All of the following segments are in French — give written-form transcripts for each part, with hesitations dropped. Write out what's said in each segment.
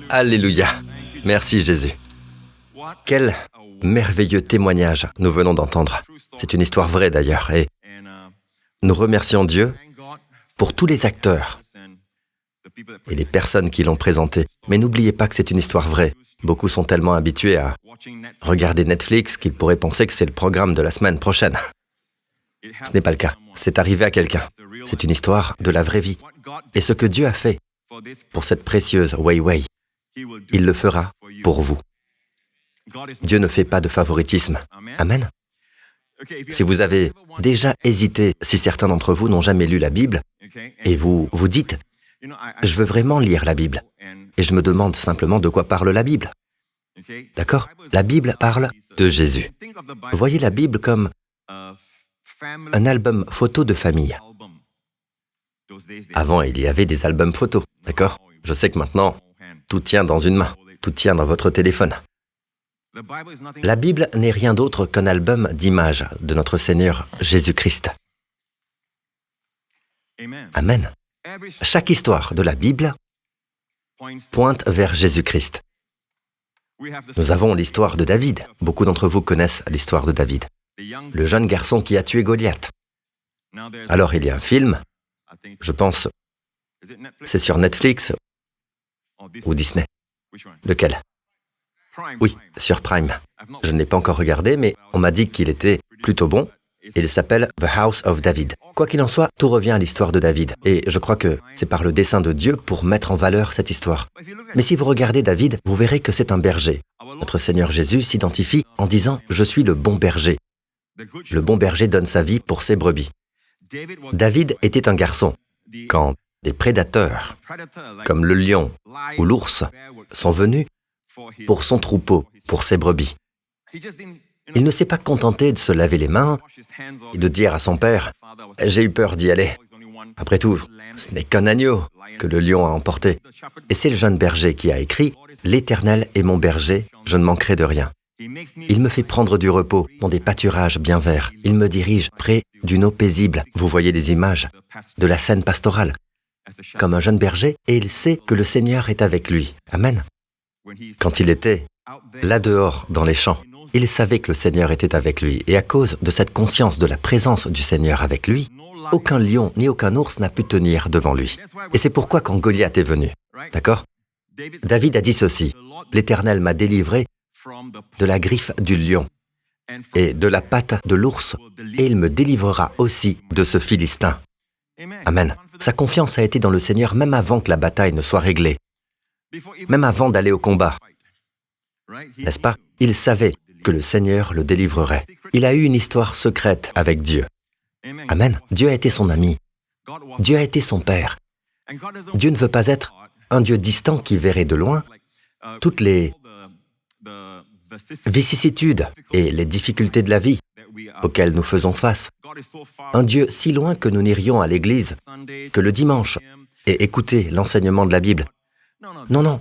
Alléluia. Merci Jésus. Quel merveilleux témoignage nous venons d'entendre. C'est une histoire vraie d'ailleurs. Et nous remercions Dieu pour tous les acteurs et les personnes qui l'ont présenté. Mais n'oubliez pas que c'est une histoire vraie. Beaucoup sont tellement habitués à regarder Netflix qu'ils pourraient penser que c'est le programme de la semaine prochaine. Ce n'est pas le cas. C'est arrivé à quelqu'un. C'est une histoire de la vraie vie. Et ce que Dieu a fait pour cette précieuse Wei Wei, il le fera pour vous. Dieu ne fait pas de favoritisme. Amen. Si vous avez déjà hésité, si certains d'entre vous n'ont jamais lu la Bible, et vous vous dites, je veux vraiment lire la Bible, et je me demande simplement de quoi parle la Bible. D'accord ? La Bible parle de Jésus. Voyez la Bible comme un album photo de famille. Avant, il y avait des albums photos, d'accord ? Je sais que maintenant, tout tient dans une main, tout tient dans votre téléphone. La Bible n'est rien d'autre qu'un album d'images de notre Seigneur Jésus-Christ. Amen. Chaque histoire de la Bible pointe vers Jésus-Christ. Nous avons l'histoire de David. Beaucoup d'entre vous connaissent l'histoire de David. Le jeune garçon qui a tué Goliath. Alors il y a un film, je pense, c'est sur Netflix ou Disney. Lequel ? Oui, sur Prime. Je ne l'ai pas encore regardé, mais on m'a dit qu'il était plutôt bon. Il s'appelle The House of David. Quoi qu'il en soit, tout revient à l'histoire de David. Et je crois que c'est par le dessein de Dieu pour mettre en valeur cette histoire. Mais si vous regardez David, vous verrez que c'est un berger. Notre Seigneur Jésus s'identifie en disant « Je suis le bon berger ». Le bon berger donne sa vie pour ses brebis. David était un garçon. Quand des prédateurs, comme le lion ou l'ours, sont venus pour son troupeau, pour ses brebis, il ne s'est pas contenté de se laver les mains et de dire à son père « J'ai eu peur d'y aller. Après tout, ce n'est qu'un agneau que le lion a emporté. » Et c'est le jeune berger qui a écrit « L'Éternel est mon berger, je ne manquerai de rien. Il me fait prendre du repos dans des pâturages bien verts. Il me dirige près d'une eau paisible. » Vous voyez les images de la scène pastorale. Comme un jeune berger, et il sait que le Seigneur est avec lui. Amen. Quand il était là dehors dans les champs, il savait que le Seigneur était avec lui. Et à cause de cette conscience de la présence du Seigneur avec lui, aucun lion ni aucun ours n'a pu tenir devant lui. Et c'est pourquoi quand Goliath est venu, d'accord ? David a dit ceci, « L'Éternel m'a délivré de la griffe du lion et de la patte de l'ours, et il me délivrera aussi de ce Philistin. » Amen. Sa confiance a été dans le Seigneur même avant que la bataille ne soit réglée, même avant d'aller au combat. N'est-ce pas ? Il savait que le Seigneur le délivrerait. Il a eu une histoire secrète avec Dieu. Amen. Dieu a été son ami. Dieu a été son Père. Dieu ne veut pas être un Dieu distant qui verrait de loin toutes les vicissitudes et les difficultés de la vie auxquelles nous faisons face. Un Dieu si loin que nous n'irions à l'église que le dimanche et écouter l'enseignement de la Bible. Non, non.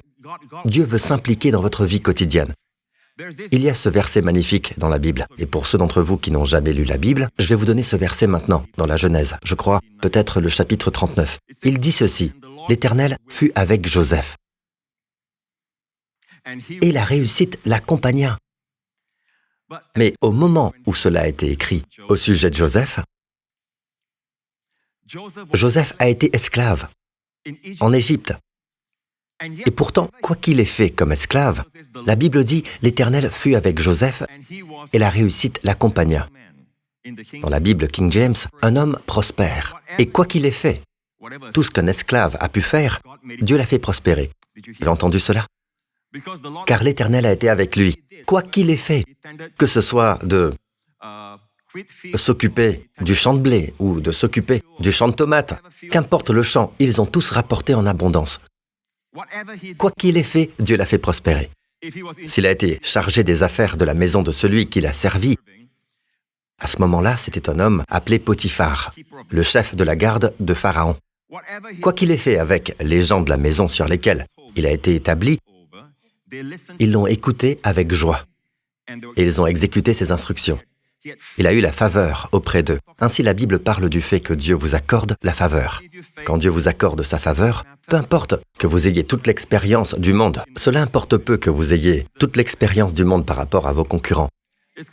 Dieu veut s'impliquer dans votre vie quotidienne. Il y a ce verset magnifique dans la Bible. Et pour ceux d'entre vous qui n'ont jamais lu la Bible, je vais vous donner ce verset maintenant, dans la Genèse. Je crois, peut-être le chapitre 39. Il dit ceci, « L'Éternel fut avec Joseph. Et la réussite l'accompagna. » Mais au moment où cela a été écrit au sujet de Joseph, Joseph a été esclave en Égypte. Et pourtant, quoi qu'il ait fait comme esclave, la Bible dit « L'Éternel fut avec Joseph et la réussite l'accompagna. » Dans la Bible King James, un homme prospère. Et quoi qu'il ait fait, tout ce qu'un esclave a pu faire, Dieu l'a fait prospérer. Vous avez entendu cela ? Car l'Éternel a été avec lui. Quoi qu'il ait fait, que ce soit de s'occuper du champ de blé ou de s'occuper du champ de tomates, qu'importe le champ, ils ont tous rapporté en abondance. Quoi qu'il ait fait, Dieu l'a fait prospérer. S'il a été chargé des affaires de la maison de celui qui l'a servi, à ce moment-là, c'était un homme appelé Potiphar, le chef de la garde de Pharaon. Quoi qu'il ait fait avec les gens de la maison sur lesquels il a été établi, ils l'ont écouté avec joie et ils ont exécuté ses instructions. Il a eu la faveur auprès d'eux. Ainsi, la Bible parle du fait que Dieu vous accorde la faveur. Quand Dieu vous accorde sa faveur, peu importe que vous ayez toute l'expérience du monde, cela importe peu que vous ayez toute l'expérience du monde par rapport à vos concurrents.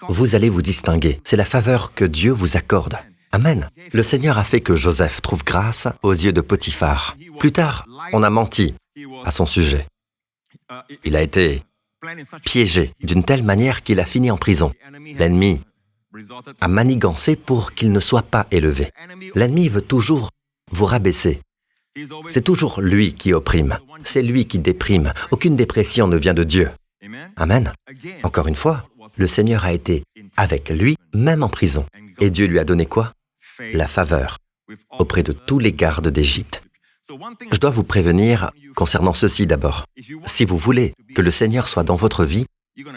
Vous allez vous distinguer. C'est la faveur que Dieu vous accorde. Amen. Le Seigneur a fait que Joseph trouve grâce aux yeux de Potiphar. Plus tard, on a menti à son sujet. Il a été piégé d'une telle manière qu'il a fini en prison. L'ennemi a manigancé pour qu'il ne soit pas élevé. L'ennemi veut toujours vous rabaisser. C'est toujours lui qui opprime. C'est lui qui déprime. Aucune dépression ne vient de Dieu. Amen. Encore une fois, le Seigneur a été avec lui, même en prison. Et Dieu lui a donné quoi? La faveur auprès de tous les gardes d'Égypte. Je dois vous prévenir concernant ceci d'abord. Si vous voulez que le Seigneur soit dans votre vie,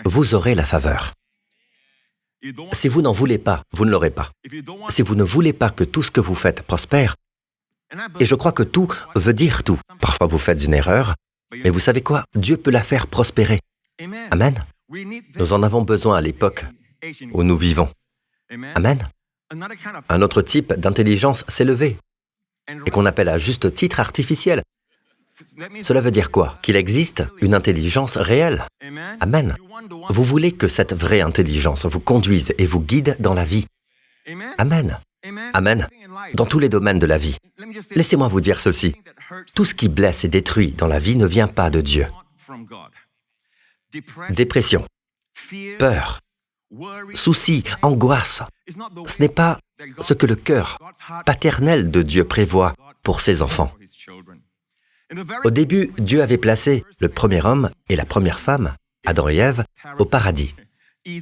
vous aurez la faveur. Si vous n'en voulez pas, vous ne l'aurez pas. Si vous ne voulez pas que tout ce que vous faites prospère, et je crois que tout veut dire tout. Parfois vous faites une erreur, mais vous savez quoi? Dieu peut la faire prospérer. Amen. Nous en avons besoin à l'époque où nous vivons. Amen. Un autre type d'intelligence s'est levé, et qu'on appelle à juste titre artificielle. Cela veut dire quoi? Qu'il existe une intelligence réelle. Amen. Vous voulez que cette vraie intelligence vous conduise et vous guide dans la vie. Amen. Amen. Dans tous les domaines de la vie. Laissez-moi vous dire ceci. Tout ce qui blesse et détruit dans la vie ne vient pas de Dieu. Dépression, peur, soucis, angoisse, ce n'est pas ce que le cœur paternel de Dieu prévoit pour ses enfants. Au début, Dieu avait placé le premier homme et la première femme, Adam et Ève, au paradis,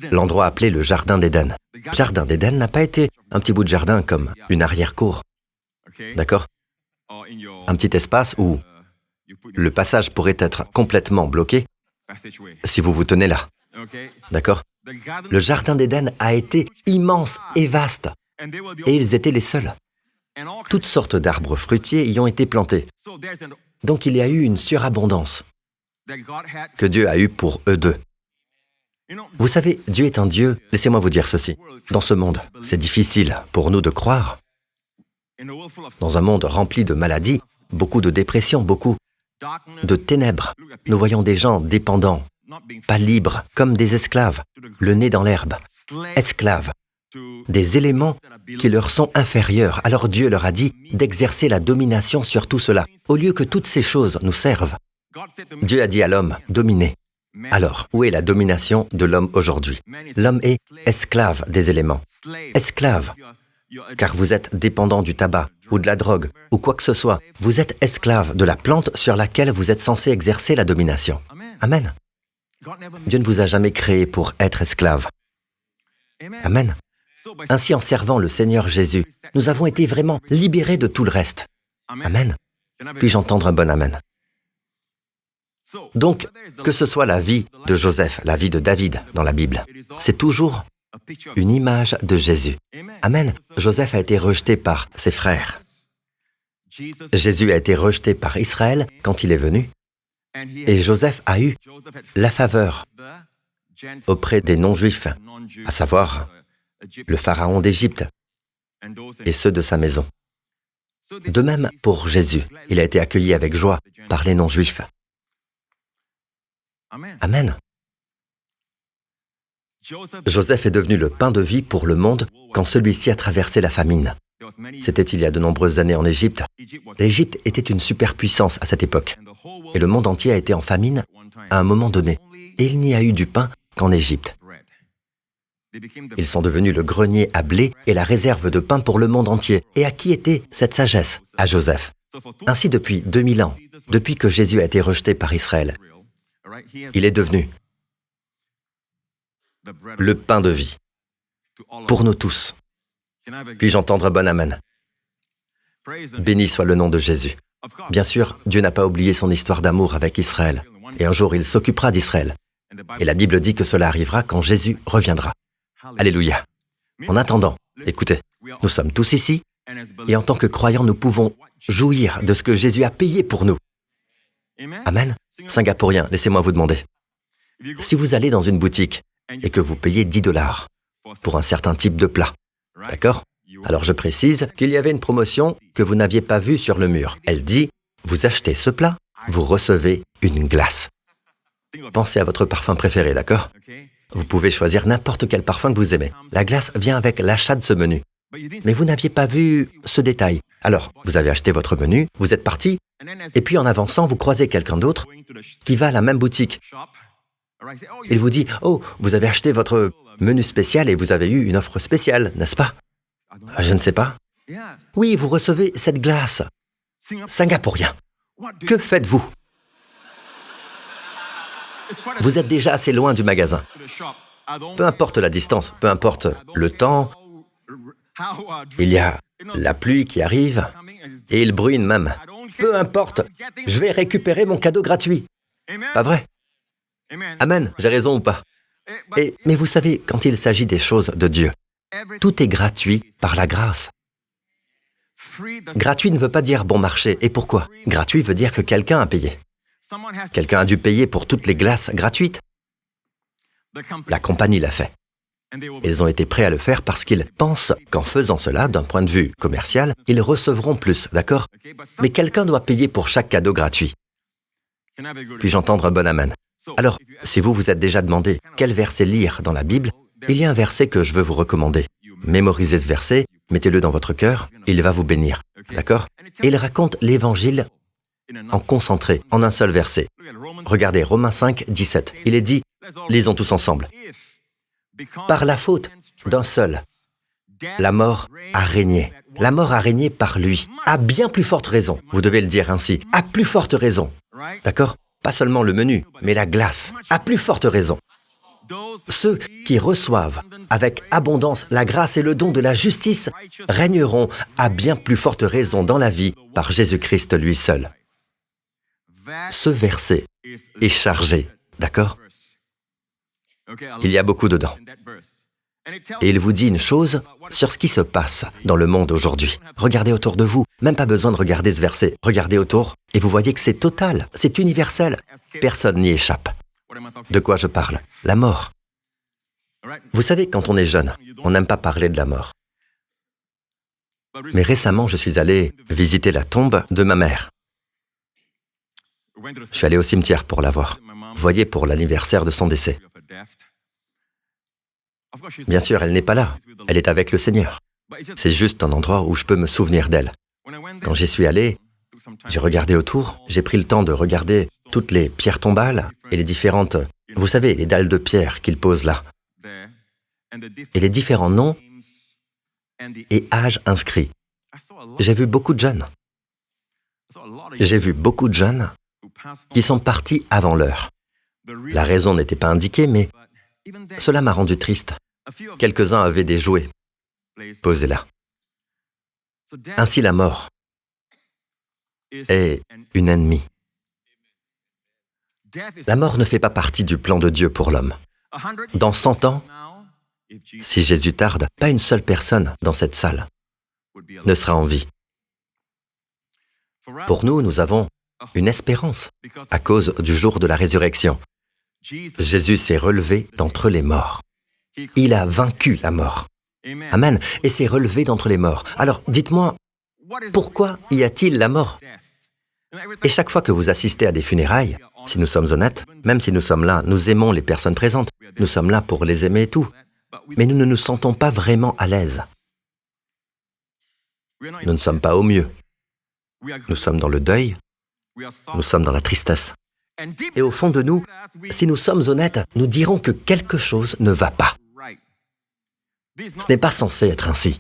l'endroit appelé le Jardin d'Éden. Le Jardin d'Éden n'a pas été un petit bout de jardin comme une arrière-cour, d'accord? Un petit espace où le passage pourrait être complètement bloqué si vous vous tenez là, d'accord? Le Jardin d'Éden a été immense et vaste, et ils étaient les seuls. Toutes sortes d'arbres fruitiers y ont été plantés. Donc il y a eu une surabondance que Dieu a eue pour eux deux. Vous savez, Dieu est un Dieu, laissez-moi vous dire ceci. Dans ce monde, c'est difficile pour nous de croire. Dans un monde rempli de maladies, beaucoup de dépression, beaucoup de ténèbres, nous voyons des gens dépendants, pas libres, comme des esclaves, le nez dans l'herbe, esclaves, des éléments qui leur sont inférieurs. Alors Dieu leur a dit d'exercer la domination sur tout cela. Au lieu que toutes ces choses nous servent, Dieu a dit à l'homme, dominez. Alors, où est la domination de l'homme aujourd'hui? L'homme est esclave des éléments. Esclave, car vous êtes dépendant du tabac ou de la drogue ou quoi que ce soit. Vous êtes esclave de la plante sur laquelle vous êtes censé exercer la domination. Amen. Dieu ne vous a jamais créé pour être esclave. Amen. Ainsi, en servant le Seigneur Jésus, nous avons été vraiment libérés de tout le reste. Amen. Puis-je entendre un bon amen? Donc, que ce soit la vie de Joseph, la vie de David dans la Bible, c'est toujours une image de Jésus. Amen. Joseph a été rejeté par ses frères. Jésus a été rejeté par Israël quand il est venu. Et Joseph a eu la faveur auprès des non-juifs, à savoir le pharaon d'Égypte et ceux de sa maison. De même pour Jésus, il a été accueilli avec joie par les non-juifs. Amen. Joseph est devenu le pain de vie pour le monde quand celui-ci a traversé la famine. C'était il y a de nombreuses années en Égypte. L'Égypte était une superpuissance à cette époque. Et le monde entier a été en famine à un moment donné. Et il n'y a eu du pain qu'en Égypte. Ils sont devenus le grenier à blé et la réserve de pain pour le monde entier. Et à qui était cette sagesse? À Joseph. Ainsi, depuis 2000 ans, depuis que Jésus a été rejeté par Israël, il est devenu le pain de vie pour nous tous. Puis-je entendre un bon amen? Béni soit le nom de Jésus. Bien sûr, Dieu n'a pas oublié son histoire d'amour avec Israël. Et un jour, il s'occupera d'Israël. Et la Bible dit que cela arrivera quand Jésus reviendra. Alléluia. En attendant, écoutez, nous sommes tous ici, et en tant que croyants, nous pouvons jouir de ce que Jésus a payé pour nous. Amen. Singapourien, laissez-moi vous demander. Si vous allez dans une boutique et que vous payez $10, pour un certain type de plat. D'accord? Alors je précise qu'il y avait une promotion que vous n'aviez pas vue sur le mur. Elle dit, vous achetez ce plat, vous recevez une glace. Pensez à votre parfum préféré, d'accord? Vous pouvez choisir n'importe quel parfum que vous aimez. La glace vient avec l'achat de ce menu. Mais vous n'aviez pas vu ce détail. Alors, vous avez acheté votre menu, vous êtes parti, et puis en avançant, vous croisez quelqu'un d'autre qui va à la même boutique. Il vous dit, « Oh, vous avez acheté votre menu spécial et vous avez eu une offre spéciale, n'est-ce pas ?»« Je ne sais pas. »« Oui, vous recevez cette glace. Singapourien. Que faites-vous » Vous êtes déjà assez loin du magasin. Peu importe la distance, peu importe le temps, il y a la pluie qui arrive et il bruine même. Peu importe, je vais récupérer mon cadeau gratuit. Pas vrai? Amen, j'ai raison ou pas? Mais vous savez, quand il s'agit des choses de Dieu, tout est gratuit par la grâce. Gratuit ne veut pas dire bon marché. Et pourquoi? Gratuit veut dire que quelqu'un a payé. Quelqu'un a dû payer pour toutes les glaces gratuites. La compagnie l'a fait. Ils ont été prêts à le faire parce qu'ils pensent qu'en faisant cela, d'un point de vue commercial, ils recevront plus, d'accord? Mais quelqu'un doit payer pour chaque cadeau gratuit. Puis-je entendre un bon amen? Alors, si vous vous êtes déjà demandé quel verset lire dans la Bible, il y a un verset que je veux vous recommander. Mémorisez ce verset, mettez-le dans votre cœur, il va vous bénir, d'accord? Et il raconte l'Évangile en concentré, en un seul verset. Regardez, Romains 5, 17. Il est dit, lisons tous ensemble. Par la faute d'un seul, la mort a régné. La mort a régné par lui. À bien plus forte raison, vous devez le dire ainsi, à plus forte raison. D'accord? Pas seulement le menu, mais la glace. À plus forte raison. Ceux qui reçoivent avec abondance la grâce et le don de la justice régneront à bien plus forte raison dans la vie par Jésus-Christ lui seul. Ce verset est chargé, d'accord? Il y a beaucoup dedans. Et il vous dit une chose sur ce qui se passe dans le monde aujourd'hui. Regardez autour de vous, même pas besoin de regarder ce verset. Regardez autour et vous voyez que c'est total, c'est universel. Personne n'y échappe. De quoi je parle? La mort. Vous savez, quand on est jeune, on n'aime pas parler de la mort. Mais récemment, je suis allé visiter la tombe de ma mère. Je suis allé au cimetière pour la voir. Vous voyez, pour l'anniversaire de son décès. Bien sûr, elle n'est pas là. Elle est avec le Seigneur. C'est juste un endroit où je peux me souvenir d'elle. Quand j'y suis allé, j'ai regardé autour, j'ai pris le temps de regarder toutes les pierres tombales et les différentes, vous savez, les dalles de pierre qu'ils posent là. Et les différents noms et âges inscrits. J'ai vu beaucoup de jeunes. J'ai vu beaucoup de jeunes qui sont partis avant l'heure. La raison n'était pas indiquée, mais cela m'a rendu triste. Quelques-uns avaient des jouets posés là. Ainsi la mort est une ennemie. La mort ne fait pas partie du plan de Dieu pour l'homme. Dans 100 ans, si Jésus tarde, pas une seule personne dans cette salle ne sera en vie. Pour nous, nous avons une espérance à cause du jour de la résurrection. Jésus s'est relevé d'entre les morts. Il a vaincu la mort. Amen. Et s'est relevé d'entre les morts. Alors, dites-moi, pourquoi y a-t-il la mort? Et chaque fois que vous assistez à des funérailles, si nous sommes honnêtes, même si nous sommes là, nous aimons les personnes présentes, nous sommes là pour les aimer et tout, mais nous ne nous sentons pas vraiment à l'aise. Nous ne sommes pas au mieux. Nous sommes dans le deuil, nous sommes dans la tristesse. Et au fond de nous, si nous sommes honnêtes, nous dirons que quelque chose ne va pas. Ce n'est pas censé être ainsi.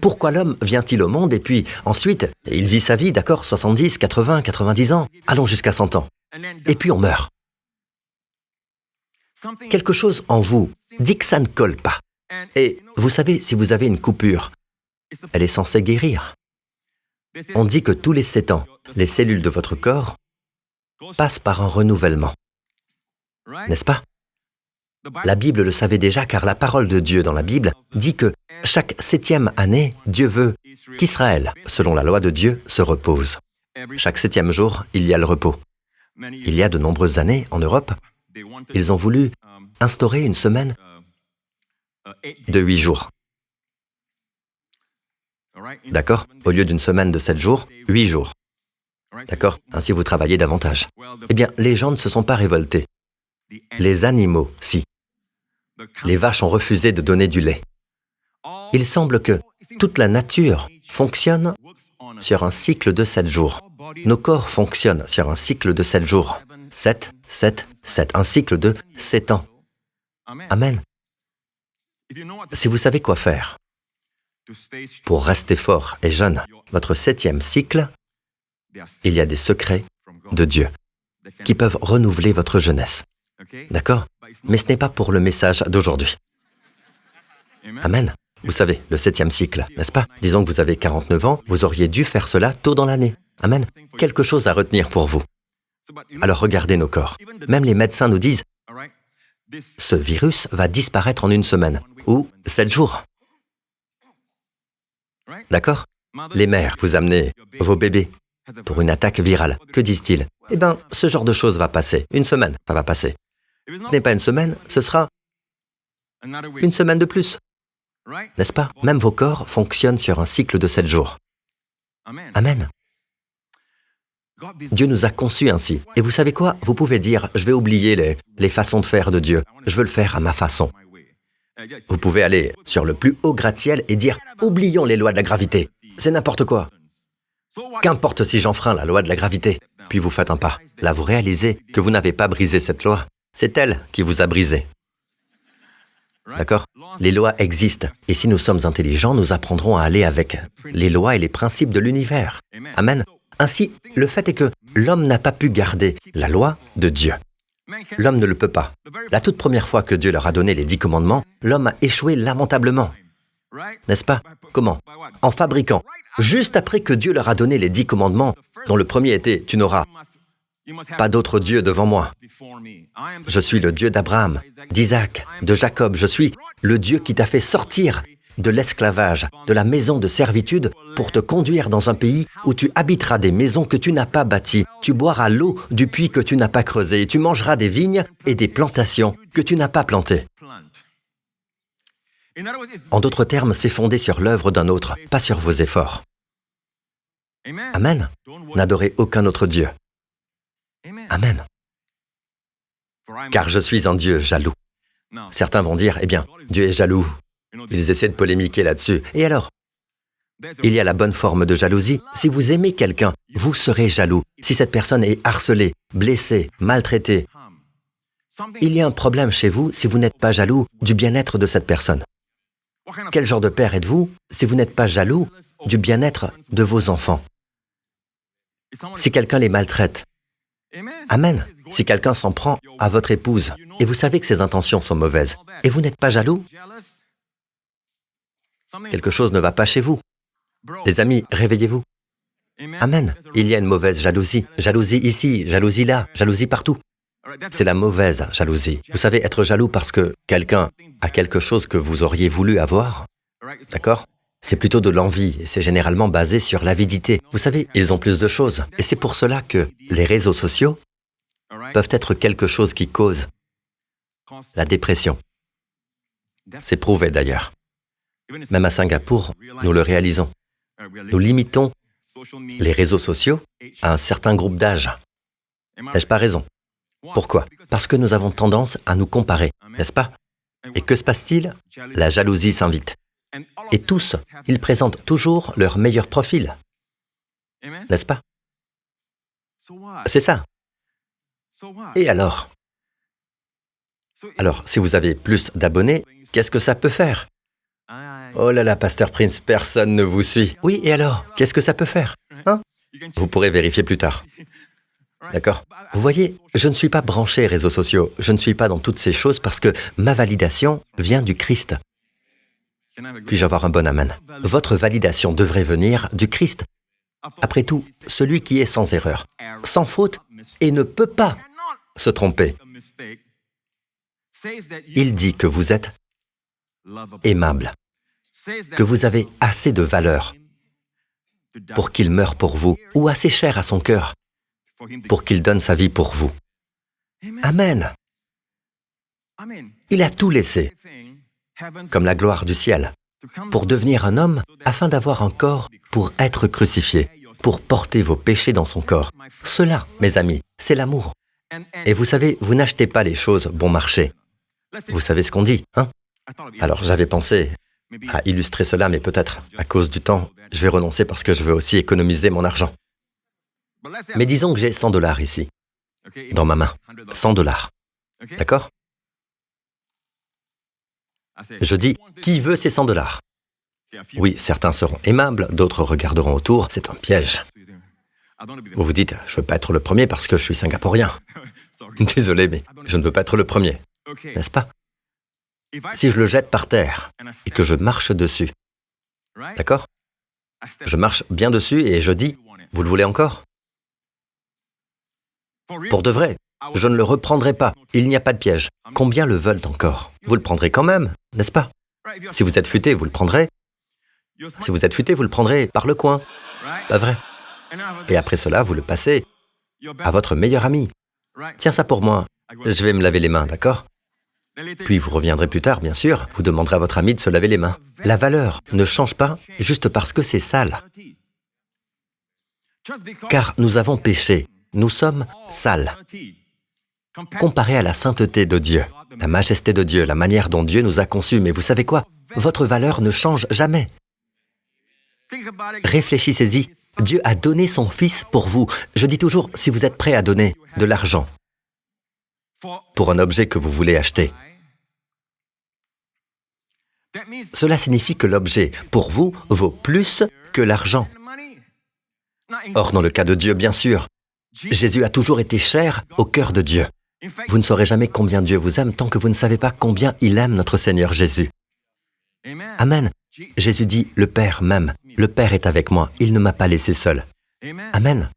Pourquoi l'homme vient-il au monde et puis ensuite, il vit sa vie, d'accord, 70, 80, 90 ans, allons jusqu'à 100 ans. Et puis on meurt. Quelque chose en vous dit que ça ne colle pas. Et vous savez, si vous avez une coupure, elle est censée guérir. On dit que tous les 7 ans, les cellules de votre corps passent par un renouvellement. N'est-ce pas? La Bible le savait déjà car la parole de Dieu dans la Bible dit que chaque 7e année, Dieu veut qu'Israël, selon la loi de Dieu, se repose. Chaque 7e jour, il y a le repos. Il y a de nombreuses années, en Europe, ils ont voulu instaurer une semaine de 8 jours. D'accord? Au lieu d'une semaine de 7 jours, 8 jours. D'accord? Ainsi vous travaillez davantage. Eh bien, les gens ne se sont pas révoltés. Les animaux, si. Les vaches ont refusé de donner du lait. Il semble que toute la nature fonctionne sur un cycle de 7 jours. Nos corps fonctionnent sur un cycle de 7 jours. 7, 7, 7. Un cycle de 7 ans. Amen. Si vous savez quoi faire pour rester fort et jeune, votre 7e cycle, il y a des secrets de Dieu qui peuvent renouveler votre jeunesse. D'accord? Mais ce n'est pas pour le message d'aujourd'hui. Amen. Vous savez, le 7e cycle, n'est-ce pas? Disons que vous avez 49 ans, vous auriez dû faire cela tôt dans l'année. Amen. Quelque chose à retenir pour vous. Alors regardez nos corps. Même les médecins nous disent, ce virus va disparaître en 1 semaine ou 7 jours. D'accord? Les mères, vous amenez vos bébés pour une attaque virale. Que disent-ils? Eh bien, ce genre de choses va passer. 1 semaine, ça va passer. Ce n'est pas 1 semaine, ce sera 1 semaine de plus. N'est-ce pas? Même vos corps fonctionnent sur un cycle de 7 jours. Amen. Dieu nous a conçus ainsi. Et vous savez quoi? Vous pouvez dire, je vais oublier les façons de faire de Dieu. Je veux le faire à ma façon. Vous pouvez aller sur le plus haut gratte-ciel et dire, oublions les lois de la gravité. C'est n'importe quoi. Qu'importe si j'enfreins la loi de la gravité. Puis vous faites un pas. Là, vous réalisez que vous n'avez pas brisé cette loi. C'est elle qui vous a brisé. D'accord? Les lois existent. Et si nous sommes intelligents, nous apprendrons à aller avec les lois et les principes de l'univers. Amen. Ainsi, le fait est que l'homme n'a pas pu garder la loi de Dieu. L'homme ne le peut pas. La toute première fois que Dieu leur a donné les 10 commandements, l'homme a échoué lamentablement. N'est-ce pas? Comment? En fabriquant. Juste après que Dieu leur a donné les 10 commandements, dont le premier était « Tu n'auras pas d'autre Dieu devant moi. Je suis le Dieu d'Abraham, d'Isaac, de Jacob. Je suis le Dieu qui t'a fait sortir de l'esclavage, de la maison de servitude, pour te conduire dans un pays où tu habiteras des maisons que tu n'as pas bâties, tu boiras l'eau du puits que tu n'as pas creusé, et tu mangeras des vignes et des plantations que tu n'as pas plantées. » En d'autres termes, c'est fondé sur l'œuvre d'un autre, pas sur vos efforts. Amen. N'adorez aucun autre Dieu. Amen. Car je suis un Dieu jaloux. Certains vont dire, eh bien, Dieu est jaloux. Ils essaient de polémiquer là-dessus. Et alors? Il y a la bonne forme de jalousie. Si vous aimez quelqu'un, vous serez jaloux. Si cette personne est harcelée, blessée, maltraitée, il y a un problème chez vous si vous n'êtes pas jaloux du bien-être de cette personne. Quel genre de père êtes-vous si vous n'êtes pas jaloux du bien-être de vos enfants? Si quelqu'un les maltraite, amen. Si quelqu'un s'en prend à votre épouse, et vous savez que ses intentions sont mauvaises, et vous n'êtes pas jaloux, quelque chose ne va pas chez vous. Les amis, réveillez-vous. Amen. Il y a une mauvaise jalousie. Jalousie ici, jalousie là, jalousie partout. C'est la mauvaise jalousie. Vous savez, être jaloux parce que quelqu'un a quelque chose que vous auriez voulu avoir, d'accord? C'est plutôt de l'envie, et c'est généralement basé sur l'avidité. Vous savez, ils ont plus de choses. Et c'est pour cela que les réseaux sociaux peuvent être quelque chose qui cause la dépression. C'est prouvé d'ailleurs. Même à Singapour, nous le réalisons. Nous limitons les réseaux sociaux à un certain groupe d'âge. N'ai-je pas raison? Pourquoi? Parce que nous avons tendance à nous comparer, n'est-ce pas? Et que se passe-t-il? La jalousie s'invite. Et tous, ils présentent toujours leur meilleur profil, n'est-ce pas? C'est ça. Et alors? Alors, si vous avez plus d'abonnés, qu'est-ce que ça peut faire? Oh là là, Pasteur Prince, personne ne vous suit. Oui, et alors? Qu'est-ce que ça peut faire? Hein? Vous pourrez vérifier plus tard. D'accord? Vous voyez, je ne suis pas branché réseaux sociaux. Je ne suis pas dans toutes ces choses parce que ma validation vient du Christ. Puis-je avoir un bon amen? Votre validation devrait venir du Christ. Après tout, celui qui est sans erreur, sans faute et ne peut pas se tromper. Il dit que vous êtes aimable, que vous avez assez de valeur pour qu'il meure pour vous, ou assez cher à son cœur pour qu'il donne sa vie pour vous. Amen. Il a tout laissé. comme la gloire du ciel, pour devenir un homme afin d'avoir un corps pour être crucifié, pour porter vos péchés dans son corps. Cela, mes amis, c'est l'amour. Et vous savez, vous n'achetez pas les choses bon marché. Vous savez ce qu'on dit, hein? Alors j'avais pensé à illustrer cela, mais peut-être, à cause du temps, je vais renoncer parce que je veux aussi économiser mon argent. Mais disons que j'ai 100 $ ici, dans ma main. 100 $. D'accord? Je dis, qui veut ces 100 $? Oui, certains seront aimables, d'autres regarderont autour, c'est un piège. Vous vous dites, je ne veux pas être le premier parce que je suis singapourien. Désolé, mais je ne veux pas être le premier, n'est-ce pas? Si je le jette par terre et que je marche dessus, d'accord? Je marche bien dessus et je dis, vous le voulez encore? Pour de vrai, je ne le reprendrai pas. Il n'y a pas de piège. Combien le veulent encore? Vous le prendrez quand même, n'est-ce pas? Si vous êtes futé, vous le prendrez. Si vous êtes futé, vous le prendrez par le coin. Pas vrai? Et après cela, vous le passez à votre meilleur ami. Tiens ça pour moi, je vais me laver les mains, d'accord? Puis vous reviendrez plus tard, bien sûr, vous demanderez à votre ami de se laver les mains. La valeur ne change pas juste parce que c'est sale. Car nous avons péché, nous sommes sales. Comparé à la sainteté de Dieu, la majesté de Dieu, la manière dont Dieu nous a conçus, mais vous savez quoi? Votre valeur ne change jamais. Réfléchissez-y, Dieu a donné son Fils pour vous. Je dis toujours, si vous êtes prêt à donner de l'argent pour un objet que vous voulez acheter, cela signifie que l'objet, pour vous, vaut plus que l'argent. Or, dans le cas de Dieu, bien sûr, Jésus a toujours été cher au cœur de Dieu. Vous ne saurez jamais combien Dieu vous aime tant que vous ne savez pas combien il aime notre Seigneur Jésus. Amen. Jésus dit, le Père m'aime, le Père est avec moi, il ne m'a pas laissé seul. Amen.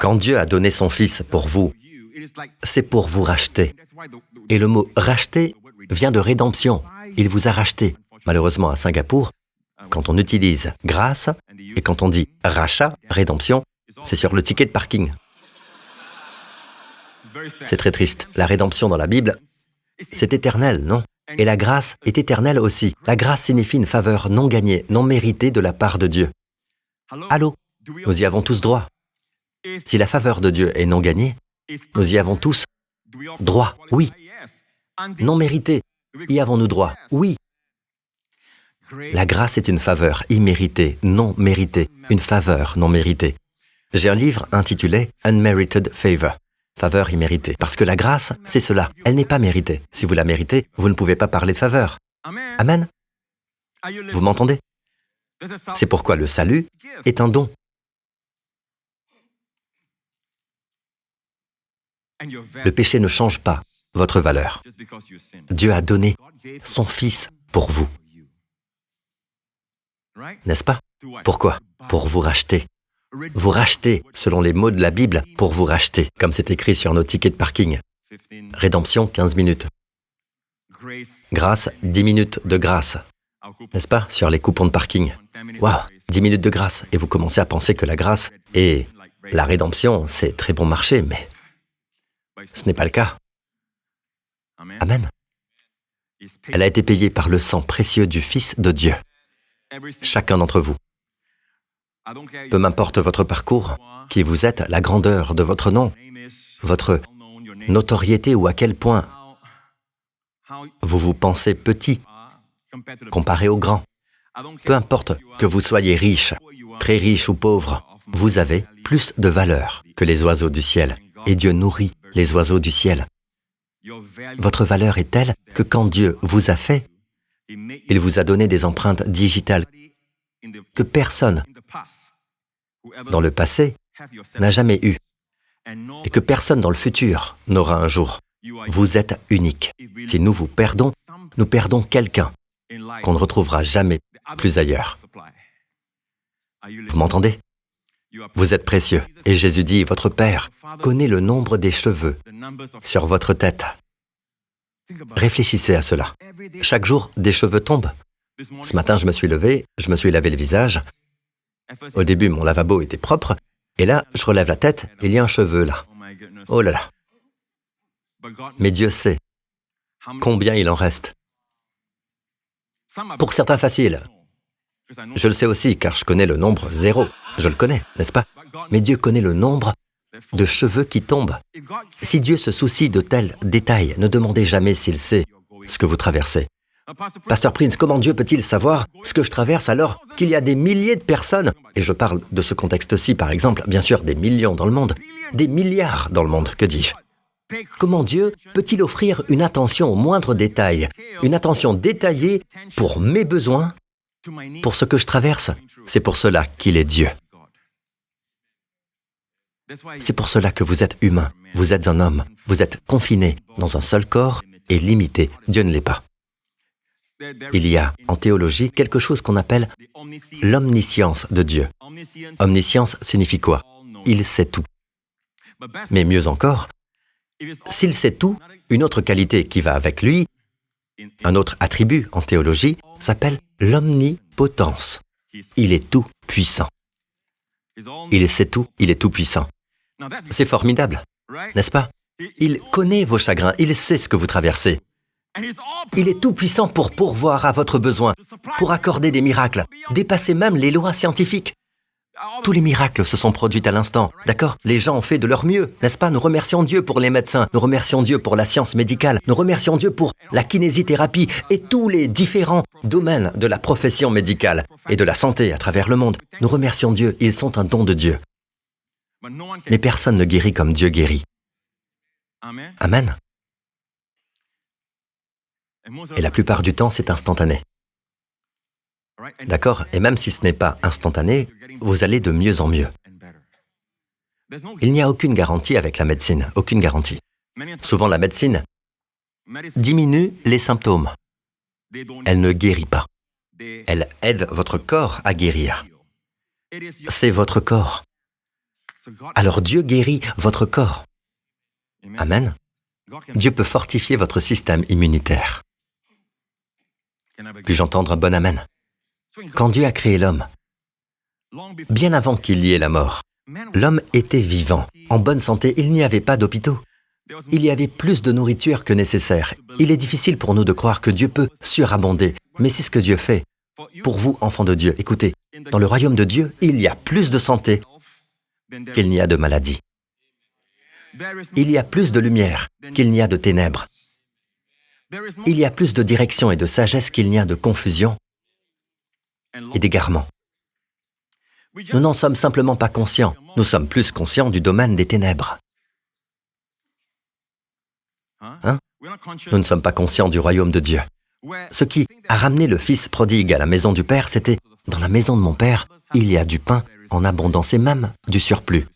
Quand Dieu a donné son Fils pour vous, c'est pour vous racheter. Et le mot « racheter » vient de rédemption. Il vous a racheté. Malheureusement, à Singapour, quand on utilise « grâce » et quand on dit « rachat », « rédemption », c'est sur le ticket de parking. C'est très triste. La rédemption dans la Bible, c'est éternel, non? Et la grâce est éternelle aussi. La grâce signifie une faveur non gagnée, non méritée de la part de Dieu. Allô? Nous y avons tous droit. Si la faveur de Dieu est non gagnée, nous y avons tous droit, oui. Non mérité, y avons-nous droit? Oui. La grâce est une faveur imméritée, non méritée, une faveur non méritée. J'ai un livre intitulé « Unmerited Favor », faveur imméritée. Parce que la grâce, c'est cela, elle n'est pas méritée. Si vous la méritez, vous ne pouvez pas parler de faveur. Amen. Vous m'entendez? C'est pourquoi le salut est un don. Le péché ne change pas votre valeur. Dieu a donné son Fils pour vous. N'est-ce pas? Pourquoi? Pour vous racheter. Vous racheter, selon les mots de la Bible, pour vous racheter, comme c'est écrit sur nos tickets de parking. Rédemption, 15 minutes. Grâce, 10 minutes de grâce. N'est-ce pas? Sur les coupons de parking. Waouh, 10 minutes de grâce. Et vous commencez à penser que la grâce et la rédemption, c'est très bon marché, mais ce n'est pas le cas. Amen. Elle a été payée par le sang précieux du Fils de Dieu. Chacun d'entre vous. Peu m'importe votre parcours, qui vous êtes, la grandeur de votre nom, votre notoriété ou à quel point vous vous pensez petit comparé aux grands. Peu importe que vous soyez riche, très riche ou pauvre, vous avez plus de valeur que les oiseaux du ciel. Et Dieu nourrit les oiseaux du ciel. Votre valeur est telle que quand Dieu vous a fait, il vous a donné des empreintes digitales que personne, dans le passé, n'a jamais eues et que personne dans le futur n'aura un jour. Vous êtes unique. Si nous vous perdons, nous perdons quelqu'un qu'on ne retrouvera jamais plus ailleurs. Vous m'entendez? Vous êtes précieux. Et Jésus dit, votre Père connaît le nombre des cheveux sur votre tête. Réfléchissez à cela. Chaque jour, des cheveux tombent. Ce matin, je me suis levé, je me suis lavé le visage. Au début, mon lavabo était propre. Et là, je relève la tête, il y a un cheveu là. Oh là là. Mais Dieu sait Combien il en reste? Pour certains, facile. Je le sais aussi, car je connais le nombre 0. Je le connais, n'est-ce pas? Mais Dieu connaît le nombre de cheveux qui tombent. Si Dieu se soucie de tels détails, ne demandez jamais s'il sait ce que vous traversez. Pasteur Prince, comment Dieu peut-il savoir ce que je traverse alors qu'il y a des milliers de personnes, et je parle de ce contexte-ci par exemple, bien sûr des millions dans le monde, des milliards dans le monde, que dis-je? Comment Dieu peut-il offrir une attention aux moindres détails, une attention détaillée pour mes besoins, pour ce que je traverse? C'est pour cela qu'il est Dieu. C'est pour cela que vous êtes humain, vous êtes un homme, vous êtes confiné dans un seul corps et limité. Dieu ne l'est pas. Il y a en théologie quelque chose qu'on appelle l'omniscience de Dieu. Omniscience signifie quoi? Il sait tout. Mais mieux encore, s'il sait tout, une autre qualité qui va avec lui, un autre attribut en théologie, s'appelle l'omnipotence. Il est tout puissant. Il sait tout, il est tout puissant. C'est formidable, n'est-ce pas? Il connaît vos chagrins, il sait ce que vous traversez. Il est tout puissant pour pourvoir à votre besoin, pour accorder des miracles, dépasser même les lois scientifiques. Tous les miracles se sont produits à l'instant, d'accord? Les gens ont fait de leur mieux, n'est-ce pas? Nous remercions Dieu pour les médecins, nous remercions Dieu pour la science médicale, nous remercions Dieu pour la kinésithérapie et tous les différents domaines de la profession médicale et de la santé à travers le monde. Nous remercions Dieu, ils sont un don de Dieu. Mais personne ne guérit comme Dieu guérit. Amen. Et la plupart du temps, c'est instantané. D'accord? Et même si ce n'est pas instantané, vous allez de mieux en mieux. Il n'y a aucune garantie avec la médecine, aucune garantie. Souvent, la médecine diminue les symptômes. Elle ne guérit pas. Elle aide votre corps à guérir. C'est votre corps. Alors Dieu guérit votre corps. Amen. Dieu peut fortifier votre système immunitaire. Puis-je entendre un bon amen? Quand Dieu a créé l'homme, bien avant qu'il y ait la mort, l'homme était vivant, en bonne santé, il n'y avait pas d'hôpitaux. Il y avait plus de nourriture que nécessaire. Il est difficile pour nous de croire que Dieu peut surabonder, mais c'est ce que Dieu fait. Pour vous, enfants de Dieu, écoutez, dans le royaume de Dieu, il y a plus de santé qu'il n'y a de maladie. Il y a plus de lumière qu'il n'y a de ténèbres. Il y a plus de direction et de sagesse qu'il n'y a de confusion et d'égarement. Nous n'en sommes simplement pas conscients. Nous sommes plus conscients du domaine des ténèbres. Hein? Nous ne sommes pas conscients du royaume de Dieu. Ce qui a ramené le fils prodigue à la maison du Père, c'était « Dans la maison de mon Père, il y a du pain en abondance et même du surplus. »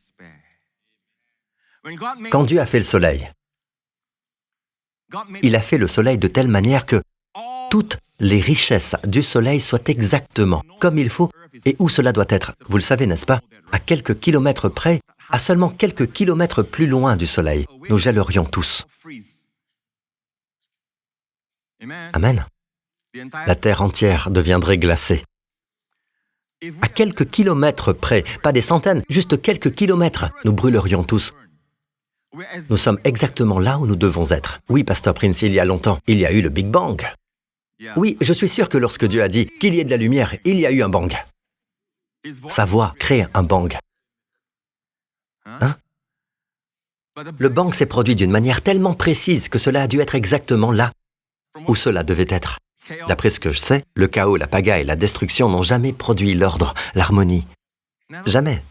Quand Dieu a fait le soleil, il a fait le soleil de telle manière que toutes les richesses du soleil soient exactement comme il faut et où cela doit être. Vous le savez, n'est-ce pas? À quelques kilomètres près, à seulement quelques kilomètres plus loin du soleil, nous gèlerions tous. Amen. La terre entière deviendrait glacée. À quelques kilomètres près, pas des centaines, juste quelques kilomètres, nous brûlerions tous. Nous sommes exactement là où nous devons être. Oui, Pasteur Prince, il y a longtemps, il y a eu le Big Bang. Oui, je suis sûr que lorsque Dieu a dit qu'il y ait de la lumière, il y a eu un bang. Sa voix crée un bang. Hein? Le bang s'est produit d'une manière tellement précise que cela a dû être exactement là où cela devait être. D'après ce que je sais, le chaos, la pagaille, la destruction n'ont jamais produit l'ordre, l'harmonie. Jamais.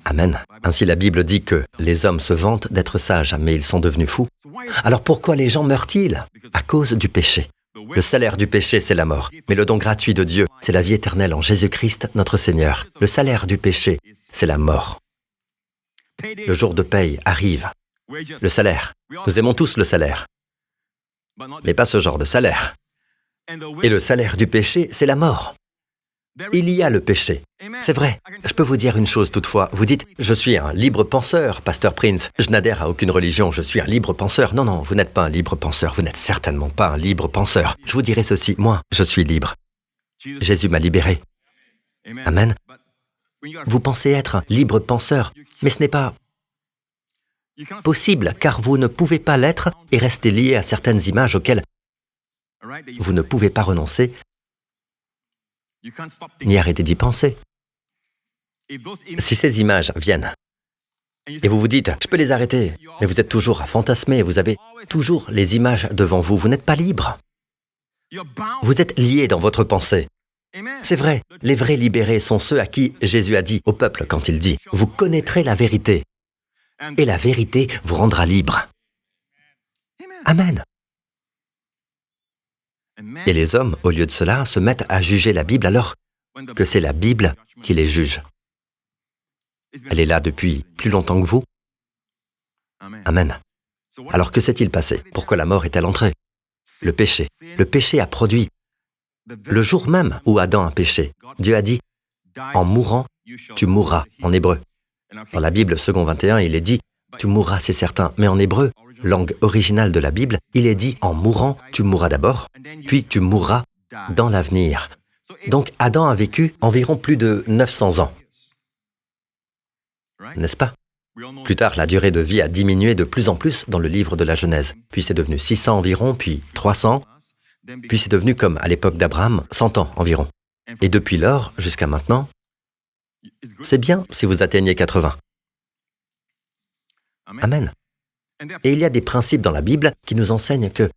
Amen. Ainsi la Bible dit que les hommes se vantent d'être sages, mais ils sont devenus fous. Alors pourquoi les gens meurent-ils? À cause du péché. Le salaire du péché, c'est la mort. Mais le don gratuit de Dieu, c'est la vie éternelle en Jésus-Christ, notre Seigneur. Le salaire du péché, c'est la mort. Le jour de paye arrive. Le salaire. Nous aimons tous le salaire. Mais pas ce genre de salaire. Et le salaire du péché, c'est la mort. Il y a le péché. C'est vrai. Je peux vous dire une chose toutefois. Vous dites, je suis un libre penseur, Pasteur Prince. Je n'adhère à aucune religion, je suis un libre penseur. Non, non, vous n'êtes pas un libre penseur. Vous n'êtes certainement pas un libre penseur. Je vous dirai ceci, moi, je suis libre. Jésus m'a libéré. Amen. Vous pensez être un libre penseur, mais ce n'est pas possible, car vous ne pouvez pas l'être et rester lié à certaines images auxquelles vous ne pouvez pas renoncer, ni arrêter d'y penser. Si ces images viennent, et vous vous dites, je peux les arrêter, mais vous êtes toujours à fantasmer, vous avez toujours les images devant vous, vous n'êtes pas libre. Vous êtes lié dans votre pensée. C'est vrai, les vrais libérés sont ceux à qui Jésus a dit au peuple quand il dit, vous connaîtrez la vérité, et la vérité vous rendra libre. Amen. Et les hommes, au lieu de cela, se mettent à juger la Bible alors que c'est la Bible qui les juge. Elle est là depuis plus longtemps que vous. Amen. Alors que s'est-il passé? Pourquoi la mort est-elle entrée? Le péché. Le péché a produit. Le jour même où Adam a péché, Dieu a dit, en mourant, tu mourras, en hébreu. Dans la Bible, second 21, il est dit, tu mourras, c'est certain. Mais en hébreu, langue originale de la Bible, il est dit, en mourant, tu mourras d'abord, puis tu mourras dans l'avenir. Donc Adam a vécu environ plus de 900 ans. N'est-ce pas? Plus tard, la durée de vie a diminué de plus en plus dans le livre de la Genèse. Puis c'est devenu 600 environ, puis 300, puis c'est devenu comme à l'époque d'Abraham, 100 ans environ. Et depuis lors, jusqu'à maintenant, c'est bien si vous atteignez 80. Amen. Et il y a des principes dans la Bible qui nous enseignent que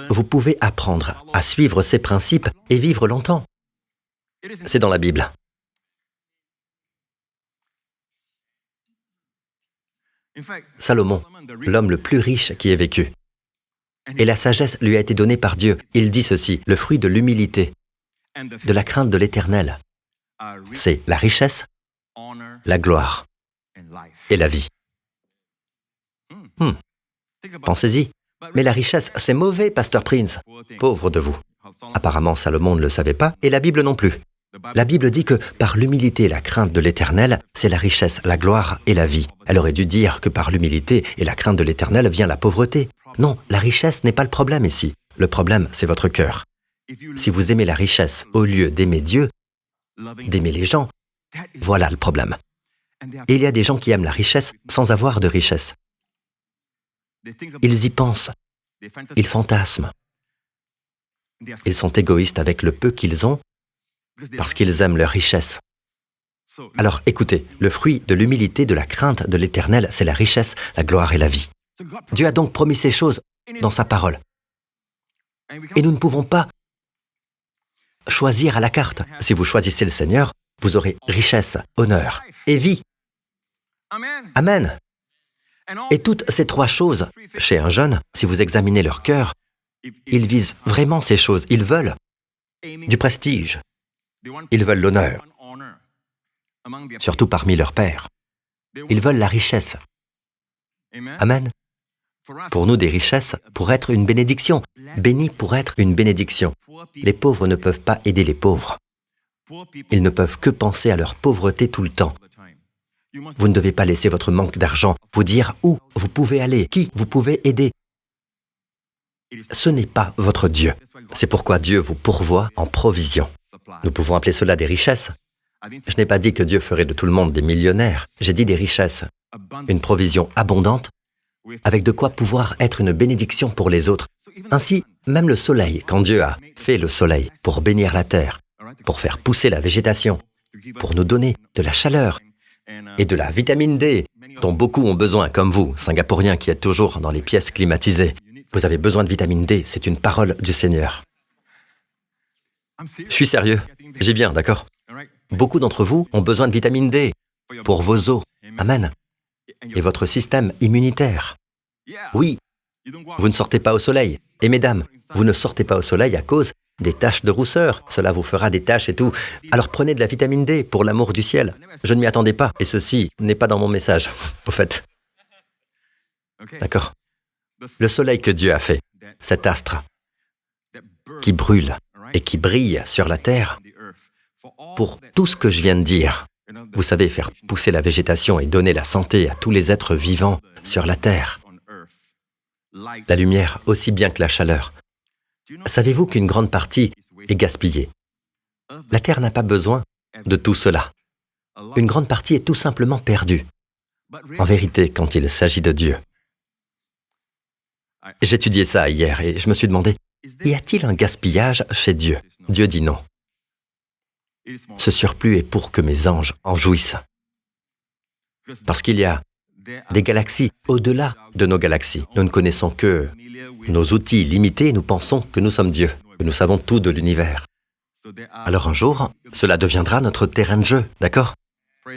vous pouvez apprendre à suivre ces principes et vivre longtemps. C'est dans la Bible. Salomon, l'homme le plus riche qui ait vécu. Et la sagesse lui a été donnée par Dieu. Il dit ceci, le fruit de l'humilité, de la crainte de l'Éternel, c'est la richesse, la gloire et la vie. Pensez-y. Mais la richesse, c'est mauvais, Pasteur Prince. Pauvre de vous. Apparemment, Salomon ne le savait pas, et la Bible non plus. La Bible dit que par l'humilité et la crainte de l'Éternel, c'est la richesse, la gloire et la vie. Elle aurait dû dire que par l'humilité et la crainte de l'Éternel vient la pauvreté. Non, la richesse n'est pas le problème ici. Le problème, c'est votre cœur. Si vous aimez la richesse au lieu d'aimer Dieu, d'aimer les gens, voilà le problème. Et il y a des gens qui aiment la richesse sans avoir de richesse. Ils y pensent, ils fantasment. Ils sont égoïstes avec le peu qu'ils ont parce qu'ils aiment leur richesse. Alors écoutez, le fruit de l'humilité, de la crainte de l'Éternel, c'est la richesse, la gloire et la vie. Dieu a donc promis ces choses dans sa parole. Et nous ne pouvons pas choisir à la carte. Si vous choisissez le Seigneur, vous aurez richesse, honneur et vie. Amen. Et toutes ces trois choses, chez un jeune, si vous examinez leur cœur, ils visent vraiment ces choses. Ils veulent du prestige. Ils veulent l'honneur, surtout parmi leurs pairs. Ils veulent la richesse. Amen. Pour nous, des richesses pour être une bénédiction. Béni pour être une bénédiction. Les pauvres ne peuvent pas aider les pauvres. Ils ne peuvent que penser à leur pauvreté tout le temps. Vous ne devez pas laisser votre manque d'argent vous dire où vous pouvez aller, qui vous pouvez aider. Ce n'est pas votre Dieu. C'est pourquoi Dieu vous pourvoit en provision. Nous pouvons appeler cela des richesses. Je n'ai pas dit que Dieu ferait de tout le monde des millionnaires. J'ai dit des richesses. Une provision abondante, avec de quoi pouvoir être une bénédiction pour les autres. Ainsi, même le soleil, quand Dieu a fait le soleil pour bénir la terre, pour faire pousser la végétation, pour nous donner de la chaleur et de la vitamine D, dont beaucoup ont besoin, comme vous, Singapouriens qui êtes toujours dans les pièces climatisées. Vous avez besoin de vitamine D, c'est une parole du Seigneur. Je suis sérieux, j'y viens, d'accord? Beaucoup d'entre vous ont besoin de vitamine D pour vos os. Amen. Et votre système immunitaire. Oui, vous ne sortez pas au soleil. Et mesdames, vous ne sortez pas au soleil à cause des taches de rousseur. Cela vous fera des taches et tout. Alors prenez de la vitamine D pour l'amour du ciel. Je ne m'y attendais pas. Et ceci n'est pas dans mon message, au fait. D'accord? Le soleil que Dieu a fait, cet astre qui brûle et qui brille sur la terre, pour tout ce que je viens de dire, vous savez, faire pousser la végétation et donner la santé à tous les êtres vivants sur la terre, la lumière aussi bien que la chaleur. Savez-vous qu'une grande partie est gaspillée? La terre n'a pas besoin de tout cela. Une grande partie est tout simplement perdue. En vérité, quand il s'agit de Dieu, j'étudiais ça hier et je me suis demandé, y a-t-il un gaspillage chez Dieu? Dieu dit non. Ce surplus est pour que mes anges en jouissent. Parce qu'il y a des galaxies au-delà de nos galaxies. Nous ne connaissons que nos outils limités et nous pensons que nous sommes Dieu, que nous savons tout de l'univers. Alors un jour, cela deviendra notre terrain de jeu, d'accord?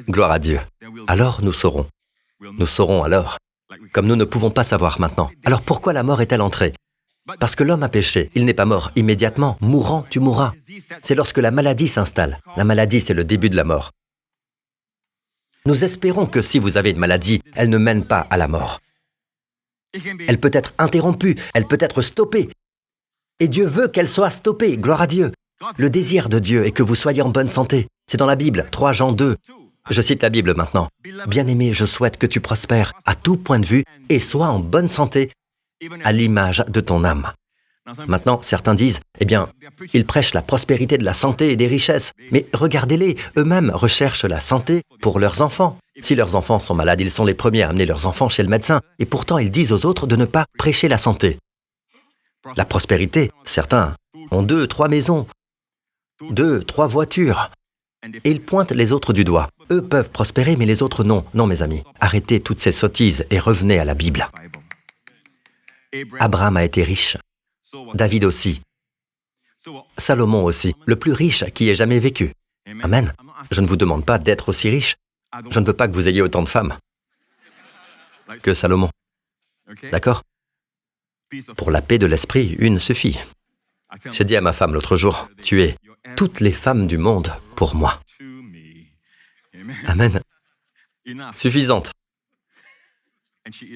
Gloire à Dieu. Alors nous saurons. Nous saurons alors, comme nous ne pouvons pas savoir maintenant. Alors pourquoi la mort est-elle entrée? Parce que l'homme a péché. Il n'est pas mort immédiatement. Mourant, tu mourras. C'est lorsque la maladie s'installe. La maladie, c'est le début de la mort. Nous espérons que si vous avez une maladie, elle ne mène pas à la mort. Elle peut être interrompue, elle peut être stoppée. Et Dieu veut qu'elle soit stoppée, gloire à Dieu. Le désir de Dieu est que vous soyez en bonne santé. C'est dans la Bible, 3 Jean 2. Je cite la Bible maintenant. « Bien-aimé, je souhaite que tu prospères à tout point de vue et sois en bonne santé à l'image de ton âme. » Maintenant, certains disent, eh bien, ils prêchent la prospérité de la santé et des richesses. Mais regardez-les, eux-mêmes recherchent la santé pour leurs enfants. Si leurs enfants sont malades, ils sont les premiers à amener leurs enfants chez le médecin. Et pourtant, ils disent aux autres de ne pas prêcher la santé. La prospérité, certains ont 2, 3 maisons, 2, 3 voitures. Et ils pointent les autres du doigt. Eux peuvent prospérer, mais les autres non. Non, mes amis, arrêtez toutes ces sottises et revenez à la Bible. Abraham a été riche. David aussi. Salomon aussi, le plus riche qui ait jamais vécu. Amen. Je ne vous demande pas d'être aussi riche. Je ne veux pas que vous ayez autant de femmes que Salomon. D'accord? Pour la paix de l'esprit, une suffit. J'ai dit à ma femme l'autre jour, tu es toutes les femmes du monde pour moi. Amen. Suffisante.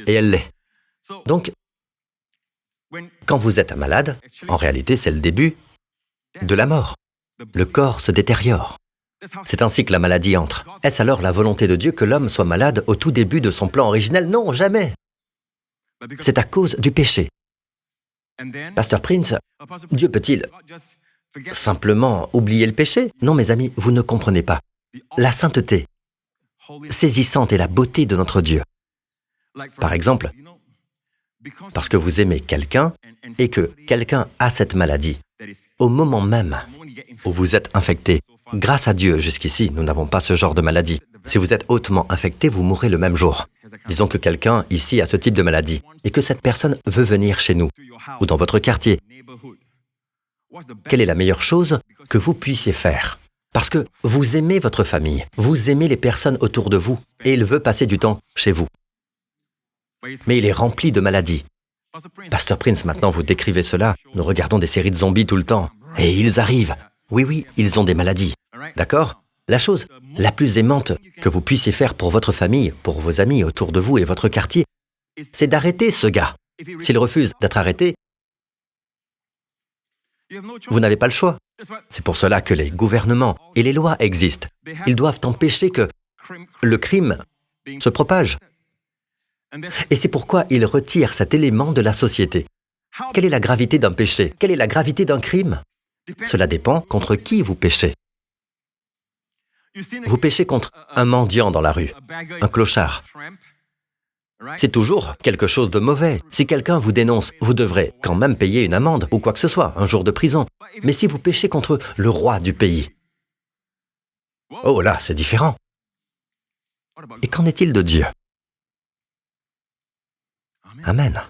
Et elle l'est. Donc, quand vous êtes malade, en réalité, c'est le début de la mort. Le corps se détériore. C'est ainsi que la maladie entre. Est-ce alors la volonté de Dieu que l'homme soit malade au tout début de son plan originel? Non, jamais. C'est à cause du péché. Pasteur Prince, Dieu peut-il simplement oublier le péché? Non, mes amis, vous ne comprenez pas. La sainteté saisissante est la beauté de notre Dieu. Par exemple, parce que vous aimez quelqu'un et que quelqu'un a cette maladie, au moment même où vous êtes infecté, grâce à Dieu, jusqu'ici, nous n'avons pas ce genre de maladie. Si vous êtes hautement infecté, vous mourrez le même jour. Disons que quelqu'un ici a ce type de maladie et que cette personne veut venir chez nous ou dans votre quartier. Quelle est la meilleure chose que vous puissiez faire? Parce que vous aimez votre famille, vous aimez les personnes autour de vous et il veut passer du temps chez vous. Mais il est rempli de maladies. Pasteur Prince, maintenant vous décrivez cela, nous regardons des séries de zombies tout le temps et ils arrivent. Oui, ils ont des maladies. D'accord? La chose la plus aimante que vous puissiez faire pour votre famille, pour vos amis autour de vous et votre quartier, c'est d'arrêter ce gars. S'il refuse d'être arrêté, vous n'avez pas le choix. C'est pour cela que les gouvernements et les lois existent. Ils doivent empêcher que le crime se propage. Et c'est pourquoi ils retirent cet élément de la société. Quelle est la gravité d'un péché? Quelle est la gravité d'un crime? Cela dépend contre qui vous péchez. Vous péchez contre un mendiant dans la rue, un clochard. C'est toujours quelque chose de mauvais. Si quelqu'un vous dénonce, vous devrez quand même payer une amende ou quoi que ce soit, un jour de prison. Mais si vous péchez contre le roi du pays, oh là, c'est différent. Et qu'en est-il de Dieu? Amen.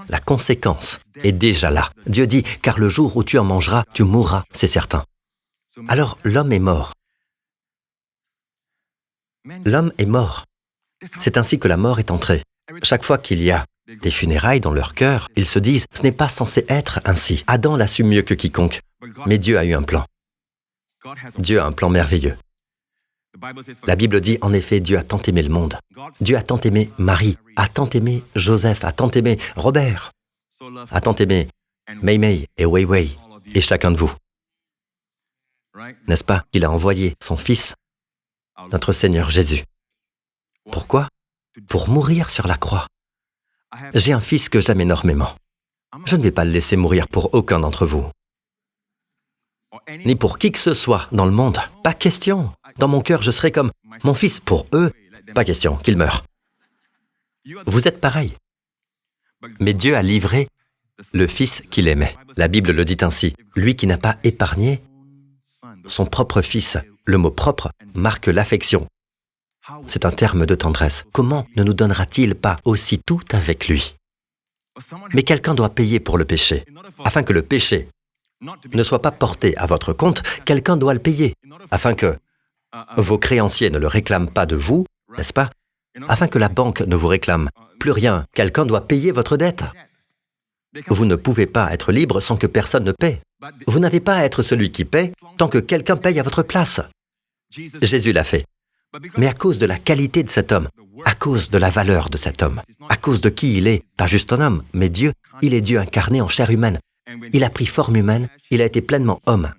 La conséquence est déjà là. Dieu dit, car le jour où tu en mangeras, tu mourras, c'est certain. Alors l'homme est mort. L'homme est mort. C'est ainsi que la mort est entrée. Chaque fois qu'il y a des funérailles dans leur cœur, ils se disent, ce n'est pas censé être ainsi. Adam l'a su mieux que quiconque. Mais Dieu a eu un plan. Dieu a un plan merveilleux. La Bible dit, en effet, Dieu a tant aimé le monde. Dieu a tant aimé Marie, a tant aimé Joseph, a tant aimé Robert, a tant aimé Mei et Wei et chacun de vous. N'est-ce pas qu'il a envoyé son Fils, notre Seigneur Jésus. Pourquoi? Pour mourir sur la croix. J'ai un fils que j'aime énormément. Je ne vais pas le laisser mourir pour aucun d'entre vous. Ni pour qui que ce soit dans le monde. Pas question. Dans mon cœur, je serai comme mon fils pour eux. pas question qu'ils meurent. Vous êtes pareil. Mais Dieu a livré le Fils qu'il aimait. La Bible le dit ainsi, lui qui n'a pas épargné son propre Fils. Le mot « propre » marque l'affection. C'est un terme de tendresse. Comment ne nous donnera-t-il pas aussi tout avec lui? Mais quelqu'un doit payer pour le péché. Afin que le péché ne soit pas porté à votre compte, quelqu'un doit le payer. Afin que vos créanciers ne le réclament pas de vous, n'est-ce pas? Afin que la banque ne vous réclame plus rien, quelqu'un doit payer votre dette. Vous ne pouvez pas être libre sans que personne ne paie. Vous n'avez pas à être celui qui paie tant que quelqu'un paye à votre place. Jésus l'a fait. Mais à cause de la qualité de cet homme, à cause de la valeur de cet homme, à cause de qui il est, pas juste un homme, mais Dieu, il est Dieu incarné en chair humaine. Il a pris forme humaine, il a été pleinement homme.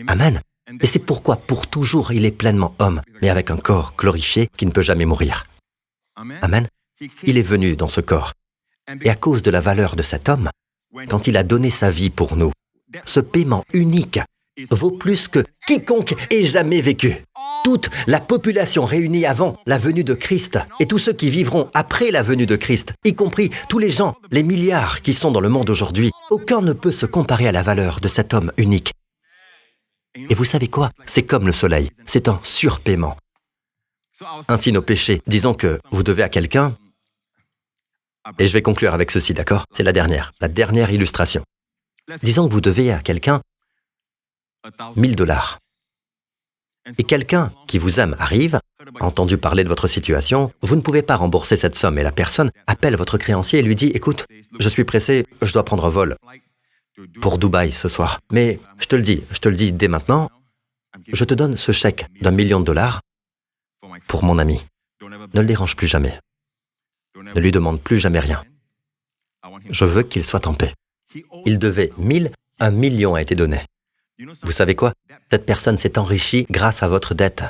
Amen. Et c'est pourquoi, pour toujours, il est pleinement homme, mais avec un corps glorifié qui ne peut jamais mourir. Amen. Il est venu dans ce corps. Et à cause de la valeur de cet homme, quand il a donné sa vie pour nous, ce paiement unique vaut plus que quiconque ait jamais vécu. Toute la population réunie avant la venue de Christ et tous ceux qui vivront après la venue de Christ, y compris tous les gens, les milliards qui sont dans le monde aujourd'hui, aucun ne peut se comparer à la valeur de cet homme unique. Et vous savez quoi? C'est comme le soleil, c'est un surpaiement. Ainsi nos péchés, disons que vous devez à quelqu'un, et je vais conclure avec ceci, d'accord? C'est la dernière illustration. Disons que vous devez à quelqu'un 1 000 $. Et quelqu'un qui vous aime arrive, a entendu parler de votre situation, vous ne pouvez pas rembourser cette somme et la personne appelle votre créancier et lui dit « Écoute, je suis pressé, je dois prendre un vol pour Dubaï ce soir. Mais je te le dis dès maintenant, je te donne ce chèque d'1 million de $, pour mon ami. Ne le dérange plus jamais. Ne lui demande plus jamais rien. Je veux qu'il soit en paix. » Il devait 1000, 1 million a été donné. Vous savez quoi? Cette personne s'est enrichie grâce à votre dette.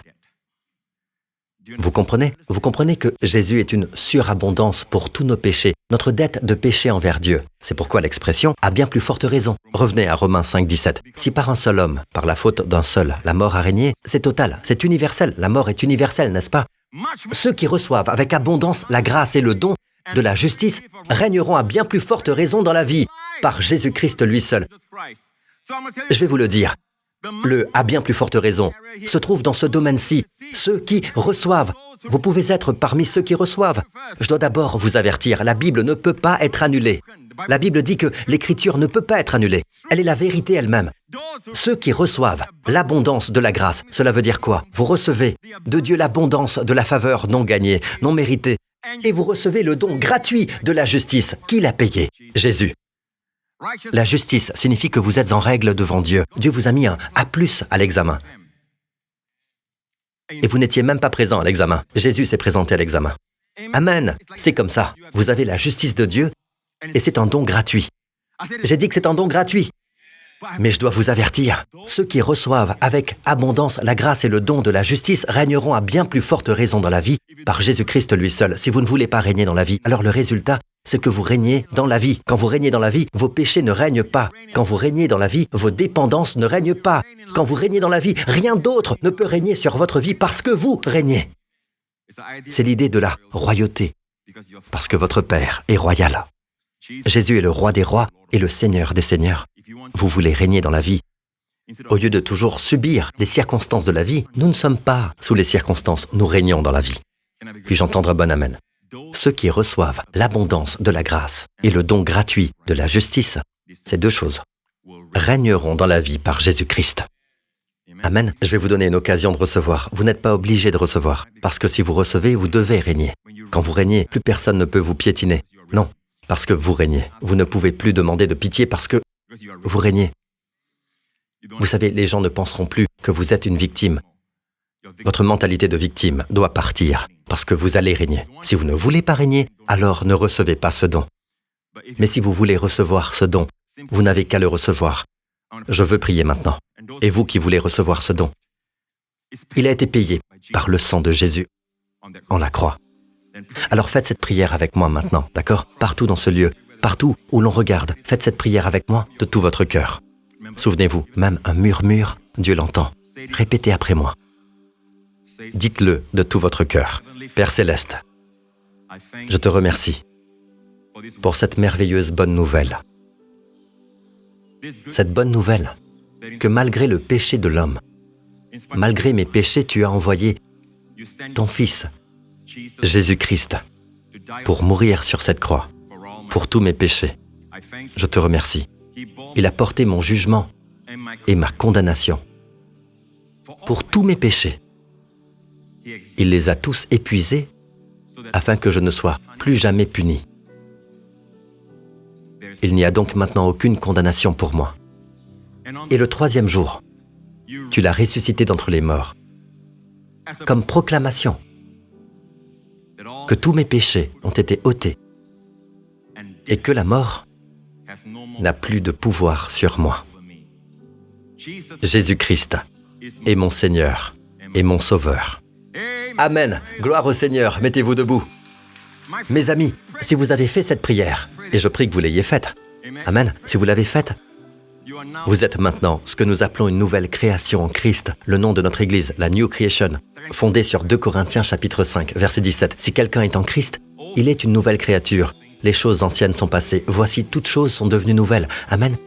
Vous comprenez? Vous comprenez que Jésus est une surabondance pour tous nos péchés, notre dette de péché envers Dieu. C'est pourquoi l'expression a bien plus forte raison. Revenez à Romains 5, 17. Si par un seul homme, par la faute d'un seul, la mort a régné, c'est total, c'est universel. La mort est universelle, n'est-ce pas? Ceux qui reçoivent avec abondance la grâce et le don de la justice régneront à bien plus forte raison dans la vie, par Jésus-Christ lui seul. Je vais vous le dire, le « à bien plus forte raison » se trouve dans ce domaine-ci. Ceux qui reçoivent, vous pouvez être parmi ceux qui reçoivent. Je dois d'abord vous avertir, la Bible ne peut pas être annulée. La Bible dit que l'Écriture ne peut pas être annulée. Elle est la vérité elle-même. Ceux qui reçoivent l'abondance de la grâce, cela veut dire quoi? Vous recevez de Dieu l'abondance de la faveur non gagnée, non méritée. Et vous recevez le don gratuit de la justice. Qui l'a payé? Jésus. La justice signifie que vous êtes en règle devant Dieu. Dieu vous a mis un A+ à l'examen. Et vous n'étiez même pas présent à l'examen. Jésus s'est présenté à l'examen. Amen. C'est comme ça. Vous avez la justice de Dieu et c'est un don gratuit. J'ai dit que c'est un don gratuit. Mais je dois vous avertir, ceux qui reçoivent avec abondance la grâce et le don de la justice régneront à bien plus forte raison dans la vie par Jésus-Christ lui seul. Si vous ne voulez pas régner dans la vie, alors le résultat, c'est que vous régnez dans la vie. Quand vous régnez dans la vie, vos péchés ne règnent pas. Quand vous régnez dans la vie, vos dépendances ne règnent pas. Quand vous régnez dans la vie, rien d'autre ne peut régner sur votre vie parce que vous régnez. C'est l'idée de la royauté, parce que votre Père est royal. Jésus est le roi des rois et le Seigneur des seigneurs. Vous voulez régner dans la vie. Au lieu de toujours subir les circonstances de la vie, nous ne sommes pas sous les circonstances, nous régnons dans la vie. Puis-je entendre un bon amen? Ceux qui reçoivent l'abondance de la grâce et le don gratuit de la justice, ces deux choses, régneront dans la vie par Jésus-Christ. Amen. Je vais vous donner une occasion de recevoir. Vous n'êtes pas obligé de recevoir, parce que si vous recevez, vous devez régner. Quand vous régnez, plus personne ne peut vous piétiner. Non, parce que vous régnez. Vous ne pouvez plus demander de pitié parce que vous régnez. Vous savez, les gens ne penseront plus que vous êtes une victime. Votre mentalité de victime doit partir parce que vous allez régner. Si vous ne voulez pas régner, alors ne recevez pas ce don. Mais si vous voulez recevoir ce don, vous n'avez qu'à le recevoir. Je veux prier maintenant. Et vous qui voulez recevoir ce don, il a été payé par le sang de Jésus en la croix. Alors faites cette prière avec moi maintenant, d'accord? Partout dans ce lieu, partout où l'on regarde, faites cette prière avec moi de tout votre cœur. Souvenez-vous, même un murmure, Dieu l'entend. Répétez après moi. Dites-le de tout votre cœur. Père Céleste, je te remercie pour cette merveilleuse bonne nouvelle. Cette bonne nouvelle que malgré le péché de l'homme, malgré mes péchés, tu as envoyé ton Fils, Jésus-Christ, pour mourir sur cette croix, pour tous mes péchés. Je te remercie. Il a porté mon jugement et ma condamnation. Pour tous mes péchés, il les a tous épuisés afin que je ne sois plus jamais puni. Il n'y a donc maintenant aucune condamnation pour moi. Et le troisième jour, tu l'as ressuscité d'entre les morts, comme proclamation que tous mes péchés ont été ôtés et que la mort n'a plus de pouvoir sur moi. Jésus-Christ est mon Seigneur et mon Sauveur. Amen. Gloire au Seigneur. Mettez-vous debout. Mes amis, si vous avez fait cette prière, et je prie que vous l'ayez faite, Amen, si vous l'avez faite, vous êtes maintenant ce que nous appelons une nouvelle création en Christ, le nom de notre Église, la New Creation, fondée sur 2 Corinthiens chapitre 5, verset 17. Si quelqu'un est en Christ, il est une nouvelle créature. Les choses anciennes sont passées. Voici, toutes choses sont devenues nouvelles. Amen.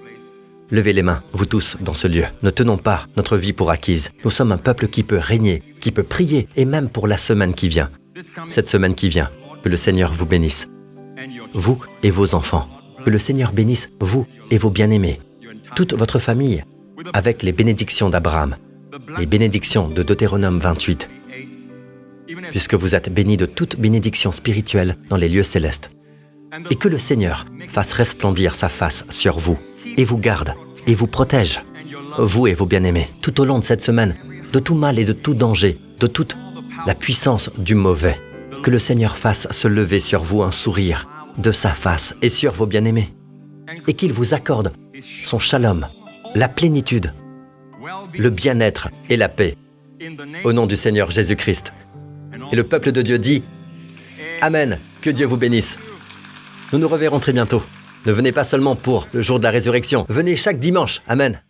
Levez les mains, vous tous, dans ce lieu. Ne tenons pas notre vie pour acquise. Nous sommes un peuple qui peut régner, qui peut prier, et même pour la semaine qui vient. Cette semaine qui vient, que le Seigneur vous bénisse. Vous et vos enfants. Que le Seigneur bénisse vous et vos bien-aimés. Toute votre famille, avec les bénédictions d'Abraham, les bénédictions de Deutéronome 28, puisque vous êtes bénis de toute bénédiction spirituelle dans les lieux célestes. Et que le Seigneur fasse resplendir sa face sur vous, et vous garde, et vous protège, vous et vos bien-aimés, tout au long de cette semaine, de tout mal et de tout danger, de toute la puissance du mauvais. Que le Seigneur fasse se lever sur vous un sourire de sa face et sur vos bien-aimés, et qu'il vous accorde son shalom, la plénitude, le bien-être et la paix, au nom du Seigneur Jésus-Christ. Et le peuple de Dieu dit « Amen, que Dieu vous bénisse ». Nous nous reverrons très bientôt. Ne venez pas seulement pour le jour de la résurrection, venez chaque dimanche. Amen.